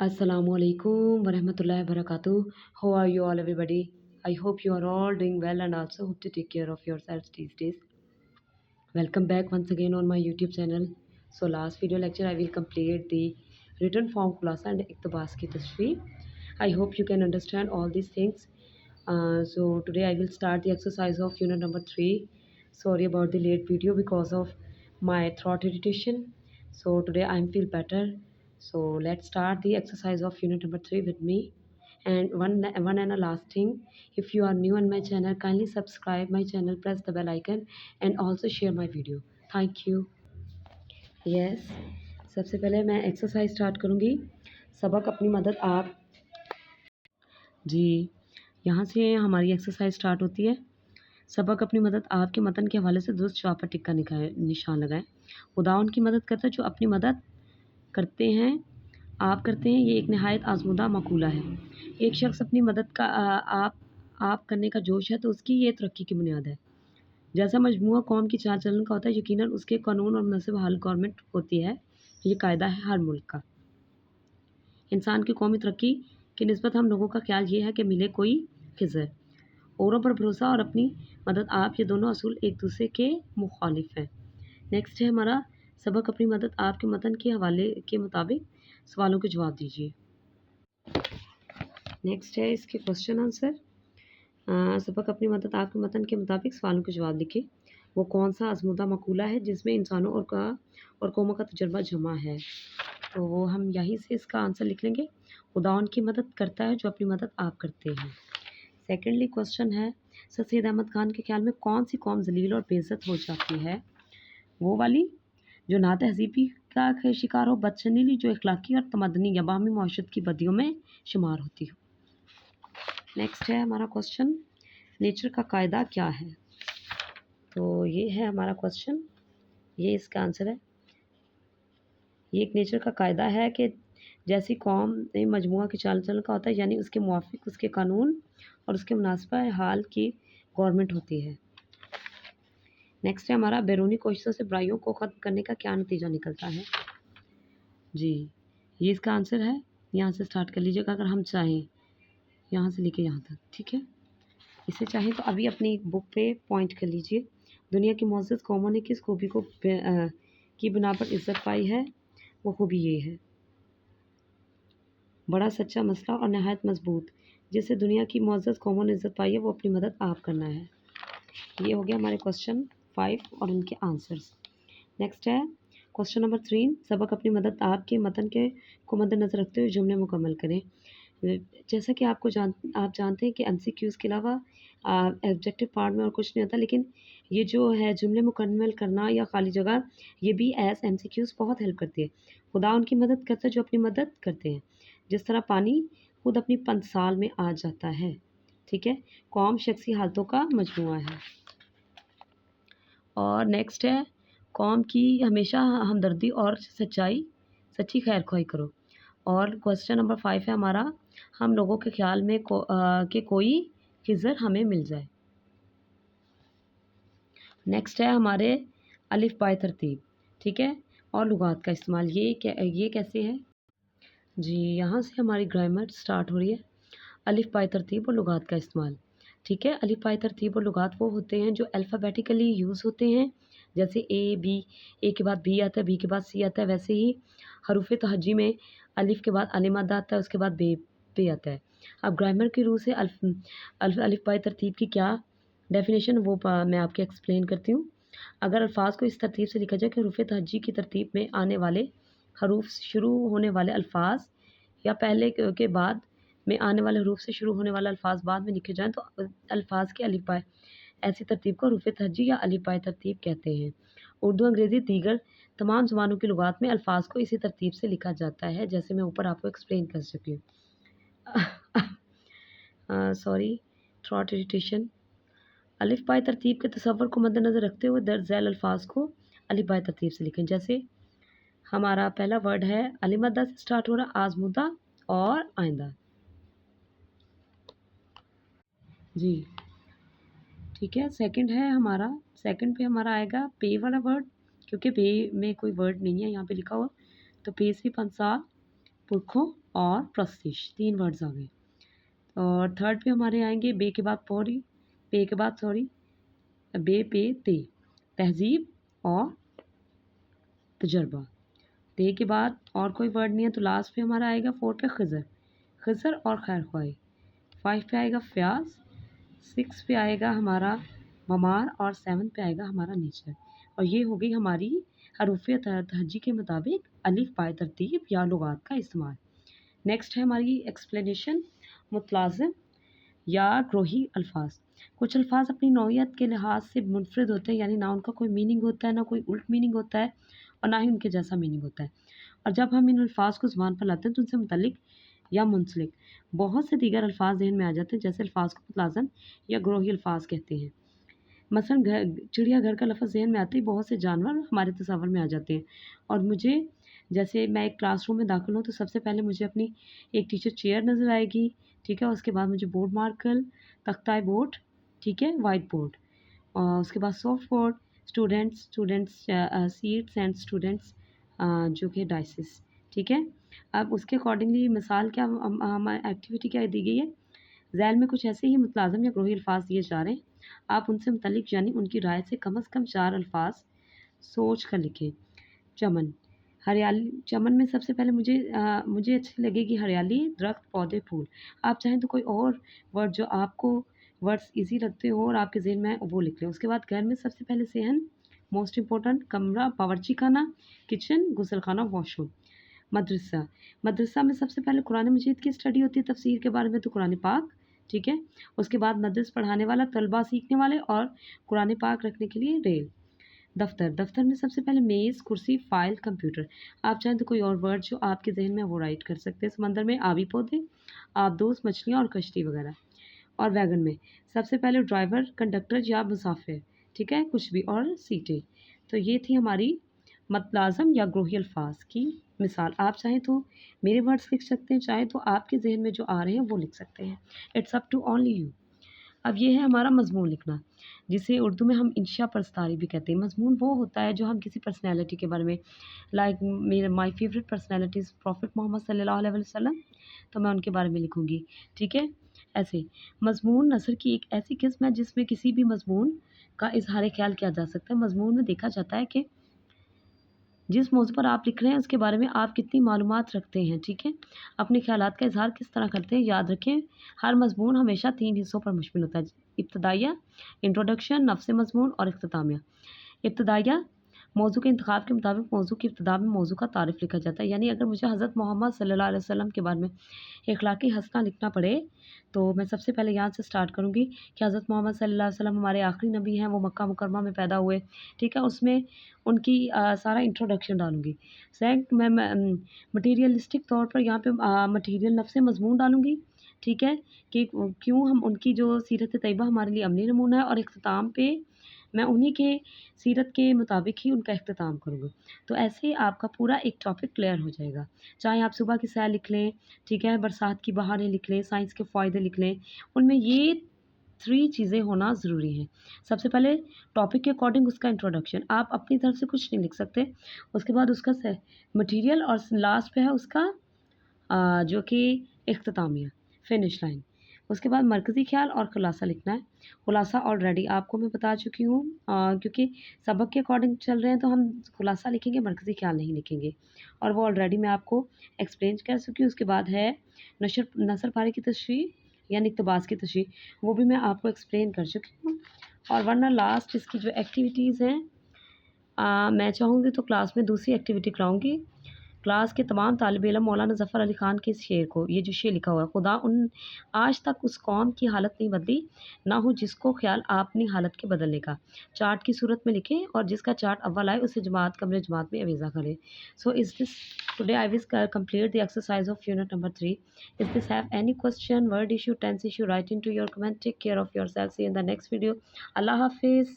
Assalamu alaikum warahmatullahi wabarakatuh. How are you all, everybody? I hope you are all doing well and also hope to take care of yourselves these days. Welcome back once again on my YouTube channel. So last video lecture I will complete the written form khulasa and iqtibas ki tashreeh. I hope you can understand all these things. So today I will start the exercise of unit number 3. Sorry about the late video because of my throat irritation. So today I feel better. So let's start the exercise of unit number 3 with me. And one and a last thing, if you are new on my channel, kindly subscribe my channel, press the bell icon and also share my video. Thank you. Yes, सबसे पहले मैं exercise start करूँगी. सबक अपनी मदद आप. जी, यहाँ से हमारी एक्सरसाइज स्टार्ट होती है. सबक अपनी मदद आपके मतन के हवाले से दुरुस्त जवाब पर टिक्का निशान लगाएं. खुदा उनकी मदद करता है जो अपनी मदद करते हैं, आप करते हैं. ये एक नहायत आजमुदा मकूला है. एक शख्स अपनी मदद का आप करने का जोश है तो उसकी ये तरक्की की बुनियाद है. जैसा मजमूआ कौम की चाल चलन का होता है, यकीनन उसके कानून और मुनासिब हाल गवर्नमेंट होती है. ये कायदा है हर मुल्क का. इंसान की कौमी तरक्की की निस्बत हम लोगों का ख्याल ये है कि मिले कोई खिज़र. औरों पर भरोसा और अपनी मदद आप, ये दोनों असूल एक दूसरे के मुखालिफ हैं. नेक्स्ट है हमारा सबक अपनी मदद आपके मतन के हवाले के मुताबिक सवालों के जवाब दीजिए. नेक्स्ट है इसके क्वेश्चन आंसर. सबक अपनी मदद आपके मतन के मुताबिक सवालों के जवाब लिखें. वो कौन सा आजमुदा मकूला है जिसमें इंसानों और कौमों का तजर्बा जमा है. तो वो हम यहीं से इसका आंसर लिख लेंगे. खुदा उनकी मदद करता है जो अपनी मदद आप करते हैं. सेकेंडली क्वेश्चन है, सर सैयद अहमद खान के ख्याल में कौन सी कौम जलील और बेइज्जत हो जाती है. वो वाली जो ना तहजीबी का शिकार हो, बदशनीली जो इखलाकी और तमदनी या बाहमी मुआशरत की बदियों में शुमार होती हो. नेक्स्ट है हमारा क्वेश्चन, नेचर का कायदा क्या है. तो ये है हमारा क्वेश्चन, ये इसका आंसर है. ये एक नेचर का कायदा है कि जैसी कौम मजमूआ की चाल चलन का होता है, यानी उसके मुआफिक उसके कानून और उसके मुनासिब हाल की गवर्नमेंट होती है. नेक्स्ट है हमारा, बैरूनी कोशिशों से बुराइयों को ख़त्म करने का क्या नतीजा निकलता है. जी, ये इसका आंसर है. यहाँ से स्टार्ट कर लीजिएगा अगर हम चाहें, यहाँ से लेके यहाँ तक. ठीक है, इसे चाहें तो अभी अपनी बुक पे पॉइंट कर लीजिए. दुनिया की मुअज़्ज़ज़ कौमों ने किस खूबी को की बिना पर इज़्ज़त पाई है. वो खूबी ये है, बड़ा सच्चा मसला और नहायत मजबूत जिससे दुनिया की मुअज़्ज़ज़ कौमों ने इज़्ज़त पाई है, वो अपनी मदद आप करना है. ये हो गया हमारे क्वेश्चन 5 और उनके आंसर्स. नेक्स्ट है क्वेश्चन नंबर 3, सबक अपनी मदद आपके मतन के को मद्देनज़र रखते हुए जुमले मुकम्मल करें. जैसा कि आप जानते हैं कि MCQs के अलावा ऑब्जेक्टिव पार्ट में और कुछ नहीं होता, लेकिन ये जो है जुमले मुकम्मल करना या खाली जगह, ये भी एज MCQs बहुत हेल्प करती है. खुदा उनकी मदद करता है जो अपनी मदद करते हैं. जिस तरह पानी खुद अपनी पंसाल में आ जाता है. ठीक है, कौम शख्सी हालतों का मजमूआ है. और नेक्स्ट है, कौम की हमेशा हमदर्दी और सच्ची खैर ख्वाही करो. और क्वेश्चन नंबर 5 है हमारा, हम लोगों के ख्याल में कि कोई खिज़र हमें मिल जाए. नेक्स्ट है हमारे अलिफ बाय तरतीब. ठीक है, और लुगात का इस्तेमाल. ये कैसे है जी, यहाँ से हमारी ग्रामर स्टार्ट हो रही है. अलिफ बाय तरतीब और लुगात का इस्तेमाल. ठीक है, अलिफ बाय तरतीब और लुगात वो होते हैं जो अल्फ़ाबेटिकली यूज़ होते हैं. जैसे ए के बाद बी आता है, बी के बाद सी आता है. वैसे ही हरूफ तहज्जी में अलिफ के बाद अलिफ मद आता है, उसके बाद बे आता है. अब ग्रामर की रूह से अलिफ बाय तरतीब की क्या डेफिनेशन वो मैं आपके एक्सप्लेन करती हूँ. अगर अल्फाज को इस तरतीब से लिखा जाए कि हरूफ तहज्जी की तरतीब में आने वाले हरूफ शुरू होने वाले अल्फाज या पहले के बाद में आने वाले हरूफ से शुरू होने वाले अल्फाज बाद में लिखे जाएँ तो अल्फाज के अलिफ बाय ऐसी तरतीब को हरूफ तहज्जी या अलिफ बाय तरतीब कहते हैं. उर्दू, अंग्रेज़ी, दीगर तमाम ज़ुबानों की लुगात में अल्फाज को इसी तरतीब से लिखा जाता है, जैसे मैं ऊपर आपको एक्सप्लेन कर चुकी हूँ. Sorry, throat irritation. अलिफ बाय तरतीब के तसव्वुर को मद्देनज़र रखते हुए दर्ज झैल अल्फाज को अलिफ बाय तरतीब से लिखें. जैसे हमारा पहला वर्ड है अलिफ मद्दा से स्टार्ट हो रहा, आज़मुदा और आइंदा. जी, ठीक है. सेकंड पे हमारा आएगा पे वाला वर्ड, क्योंकि पे में कोई वर्ड नहीं है यहाँ पे लिखा हुआ, तो पे से पंसाल पुरखों और प्रस्तिश, 3 वर्ड्स आ गए। और थर्ड पे हमारे आएंगे बे के बाद पौरी, पे के बाद सॉरी, बे पे ते, तहजीब और तजर्बा। ते के बाद और कोई वर्ड नहीं है तो लास्ट पे हमारा आएगा 4 पे खिज़र, खिज़र और खैर ख्वाही। 5 पे आएगा फ्याज, 6 पे आएगा हमारा ममार और 7 पे आएगा हमारा नेचर। और ये हो गई हमारी हरूफ तहजी के मुताबिक अलिफ बाय तरतीब या लुगात का इस्तेमाल। नेक्स्ट है हमारी एक्सप्लेनेशन मुतलाज़िम या ग्रोही अल्फाज। कुछ अल्फाज अपनी नौइयत के लिहाज से मुनफरद होते हैं, यानी ना उनका कोई मीनिंग होता है, ना कोई उल्ट मीनिंग होता है और ना ही उनके जैसा मीनिंग होता है। और जब हम इन अल्फाज को ज़ुबान पर लाते हैं तो उनसे मुतल्लिक या मुंसलिक बहुत से दीगर अल्फाज जहन में आ जाते हैं, जैसे अल्फाज को मुतलाज़िम या ग्रोही अल्फाज कहते हैं। मसलन चिड़ियाघर का लफ्ज़ ज़हन में आते ही बहुत से जानवर हमारे तस्वर में आ जाते हैं। और मुझे, जैसे मैं एक क्लासरूम में दाखिल हूँ तो सबसे पहले मुझे अपनी एक टीचर चेयर नज़र आएगी, ठीक है। उसके बाद मुझे बोर्ड मार्कर, तख्ता बोर्ड, ठीक है, वाइट बोर्ड, और उसके बाद soft board, students seats and students जो कि डाइसिस, ठीक है। अब उसके अकॉर्डिंगली मिसाल क्या हमारी एक्टिविटी क्या दी गई है, ज़ैल में कुछ ऐसे ही मुतलाज़िम या ग्रोही अल्फाज दिए जा रहे हैं, आप उनसे मुतल्लिक यानी उनकी राय से कम से कम 4 अल्फाज सोच कर लिखें। चमन, हरियाली, चमन में सबसे पहले मुझे अच्छी लगेगी हरियाली, दरख्त, पौधे, फूल। आप चाहें तो कोई और वर्ड जो आपको वर्ड्स ईजी लगते हो और आपके ज़हन में है वो लिख लें। उसके बाद घर में सबसे पहले सेहन, मोस्ट इम्पोर्टेंट, कमरा, बावर्ची खाना, किचन, गुसल खाना, वॉशरूम। मदरसा, मदरसा में सबसे पहले कुरान मजीद की स्टडी होती है, तफसीर के बारे में तो कुरान पाक, ठीक है। उसके बाद मदरस पढ़ाने वाला, तलबा सीखने वाले और कुरान पाक रखने के लिए रेल। दफ्तर, दफ्तर में सबसे पहले मेज़, कुर्सी, फाइल, कंप्यूटर। आप चाहें तो कोई और वर्ड जो आपके जहन में वो राइट कर सकते हैं। समंदर में आबी पौधे, आबदोस, मछलियाँ और कश्ती वगैरह। और वैगन में सबसे पहले ड्राइवर, कंडक्टर या मुसाफिर, ठीक है, कुछ भी, और सीटें। तो ये थी हमारी मतलाज़म या ग्रोही अल्फाज की मिसाल। आप चाहें तो मेरे वर्ड्स लिख सकते हैं, चाहे तो आपके जहन में जो आ रहे हैं वो लिख सकते हैं। It's up to only you. अब ये है हमारा मज़मून लिखना, जिसे उर्दू में हम इंशा परस्तारी भी कहते हैं। मज़मून वो होता है जो हम किसी पर्सनैलिटी के बारे में, लाइक मेरे my favourite personalities prophet Muhammad सल्लल्लाहु अलैहि वसल्लम, तो मैं उनके बारे में लिखूँगी, ठीक है। ऐसे मज़मून नसर की एक ऐसी किस्म है जिसमें किसी भी मज़मून का इज़हार ख़्याल किया जा सकता है। मज़मून में देखा जाता है कि जिस मौज़ू पर आप लिख रहे हैं उसके बारे में आप कितनी मालूमात रखते हैं, ठीक है। अपने ख़्यालात का इज़हार किस तरह करते हैं, याद रखें हर मज़मून हमेशा 3 हिस्सों पर मुश्तमिल होता है। इब्तिदाइया, इंट्रोडक्शन, नफ्स मज़मून और इख्तितामिया। इब्तिदाइया, मौज़ू के इंतखाब के मुताबिक मौज़ू की इब्तिदा में मौज़ू का तारीफ़ लिखा जाता है। यानी अगर मुझे हज़रत मोहम्मद सल्लल्लाहु अलैहि वसल्लम के बारे में इखलाकी हसना लिखना पड़े तो मैं सबसे पहले यहाँ से स्टार्ट करूँगी कि हज़रत मोहम्मद सल्लल्लाहु अलैहि वसल्लम हमारे आखिरी नबी हैं, वो मक्का मुकरमा में पैदा हुए, ठीक है। उसमें उनकी सारा इंट्रोडक्शन डालूँगी। सेकंड मैं मटीरियलिस्टिक तौर पर यहाँ पे मटीरियल नफ्स मज़मून डालूँगी, ठीक है, कि क्यों हम उनकी जो सीरत तैयबा हमारे लिए अमली नमूना है, और इख्तिताम पे मैं उन्हीं के सीरत के मुताबिक ही उनका इख्तिताम करूँगी। तो ऐसे आपका पूरा एक टॉपिक क्लियर हो जाएगा। चाहे आप सुबह की सैर लिख लें, ठीक है, बरसात की बहारें लिख लें, साइंस के फ़ायदे लिख लें, उनमें ये 3 चीज़ें होना ज़रूरी हैं। सबसे पहले टॉपिक के अकॉर्डिंग उसका इंट्रोडक्शन, आप अपनी तरफ से कुछ नहीं लिख सकते। उसके बाद उसका मटीरियल, और लास्ट पे है उसका जो कि इख्तितामिया, फिनिश लाइन। उसके बाद मरकज़ी ख़्याल और ख़ुलासा लिखना है। ख़ुलासा ऑलरेडी आपको मैं बता चुकी हूँ, क्योंकि सबक के अकॉर्डिंग चल रहे हैं तो हम ख़ुलासा लिखेंगे, मरकज़ी ख़्याल नहीं लिखेंगे, और वो ऑलरेडी मैं आपको एक्सप्लेन कर चुकी हूँ। उसके बाद है नसर पारे की तशरीह यानी इक़्तिबास की तशरीह, वो भी मैं आपको एक्सप्लेन कर चुकी हूँ। और वरना लास्ट इसकी जो एक्टिविटीज़ हैं, मैं चाहूँगी तो क्लास में दूसरी एक्टिविटी कराऊँगी। क्लास के तमाम तालिब इल्म मौलाना ज़फ़र अली ख़ान के इस शेर को, ये जो शेर लिखा हुआ है, खुदा उन आज तक उस कौम की हालत नहीं बदली, ना हो जिसको ख़्याल अपनी हालत के बदलने का। चार्ट की सूरत में लिखें और जिसका चार्ट अव्वल आए उसे कमरे जमात में अवीज़ा करें। So is this today I will complete the exercise of unit number 3. Is this have any question, word issue, tense issue, write in to your comment. Take care of yourself. See in the next video. अल्लाह हाफिज़.